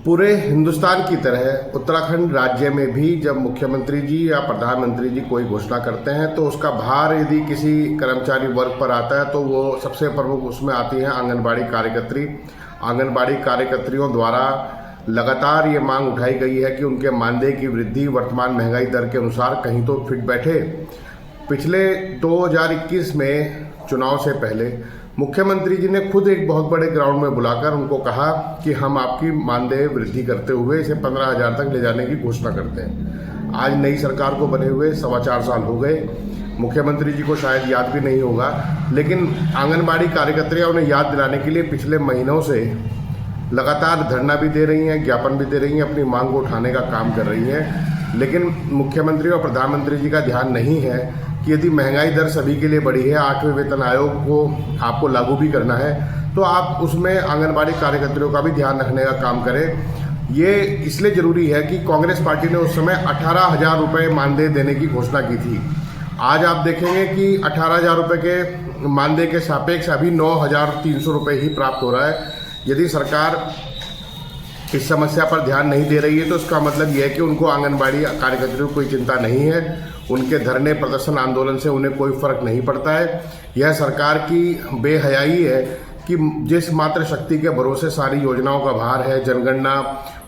पूरे हिंदुस्तान की तरह उत्तराखंड राज्य में भी जब मुख्यमंत्री जी या प्रधानमंत्री जी कोई घोषणा करते हैं तो उसका भार यदि किसी कर्मचारी वर्ग पर आता है तो वो सबसे प्रमुख उसमें आती हैं आंगनबाड़ी कार्यकर्त्री। आंगनबाड़ी कार्यकर्त्रियों द्वारा लगातार ये मांग उठाई गई है कि उनके मानदेय की वृद्धि वर्तमान महंगाई दर के अनुसार कहीं तो फिट बैठे। पिछले 2021 में चुनाव से पहले मुख्यमंत्री जी ने खुद एक बहुत बड़े ग्राउंड में बुलाकर उनको कहा कि हम आपकी मानदेय वृद्धि करते हुए इसे 15,000 तक ले जाने की घोषणा करते हैं। आज नई सरकार को बने हुए 4.25 साल हो गए। मुख्यमंत्री जी को शायद याद भी नहीं होगा, लेकिन आंगनबाड़ी कार्यकर्त्रियां उन्हें याद दिलाने के लिए पिछले महीनों से लगातार धरना भी दे रही हैं, ज्ञापन भी दे रही हैं, अपनी मांग को उठाने का काम कर रही हैं। लेकिन मुख्यमंत्री और प्रधानमंत्री जी का ध्यान नहीं है कि यदि महंगाई दर सभी के लिए बढ़ी है, 8वें वेतन आयोग को आपको लागू भी करना है, तो आप उसमें आंगनबाड़ी कार्यकर्त्रियों का भी ध्यान रखने का काम करें। ये इसलिए जरूरी है कि कांग्रेस पार्टी ने उस समय 18,000 रुपये मानदेय देने की घोषणा की थी। आज आप देखेंगे कि 18,000 रुपये के मानदेय के सापेक्ष अभी 9,300 रुपये ही प्राप्त हो रहा है। यदि सरकार इस समस्या पर ध्यान नहीं दे रही है तो इसका मतलब यह है कि उनको आंगनबाड़ी कार्यकर्त्रियों को कोई चिंता नहीं है, उनके धरने प्रदर्शन आंदोलन से उन्हें कोई फर्क नहीं पड़ता है। यह सरकार की बेहयाई है कि जिस मात्र शक्ति के भरोसे सारी योजनाओं का भार है, जनगणना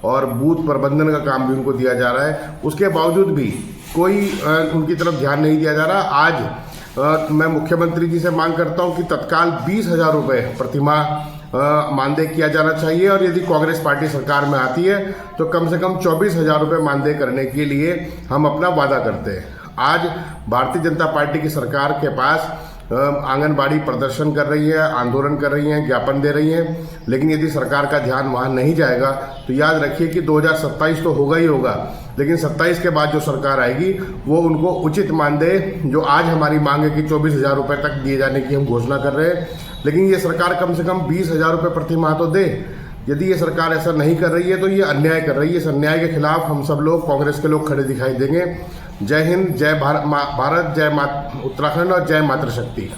और बूथ प्रबंधन का काम भी उनको दिया जा रहा है, उसके बावजूद भी कोई उनकी तरफ ध्यान नहीं दिया जा रहा। आज मैं मुख्यमंत्री जी से मांग करता हूं कि तत्काल 20,000 रुपये प्रतिमाह मानदेय किया जाना चाहिए, और यदि कांग्रेस पार्टी सरकार में आती है तो कम से कम 24,000 रुपये मानदेय करने के लिए हम अपना वादा करते हैं। आज भारतीय जनता पार्टी की सरकार के पास आंगनबाड़ी प्रदर्शन कर रही है, आंदोलन कर रही हैं, ज्ञापन दे रही हैं, लेकिन यदि सरकार का ध्यान वहां नहीं जाएगा तो याद रखिए कि 2027 तो होगा ही होगा, लेकिन 27 के बाद जो सरकार आएगी वो उनको उचित मानदेय, जो आज हमारी मांग है कि 24,000 रुपये तक दिए जाने की हम घोषणा कर रहे हैं, लेकिन ये सरकार कम से कम 20,000 रुपये प्रति माह तो दे। यदि ये सरकार ऐसा नहीं कर रही है तो ये अन्याय कर रही है। इस अन्याय के खिलाफ हम सब लोग, कांग्रेस के लोग खड़े दिखाई देंगे। जय हिंद, जय भारत, जय उत्तराखंड और जय मातृशक्ति।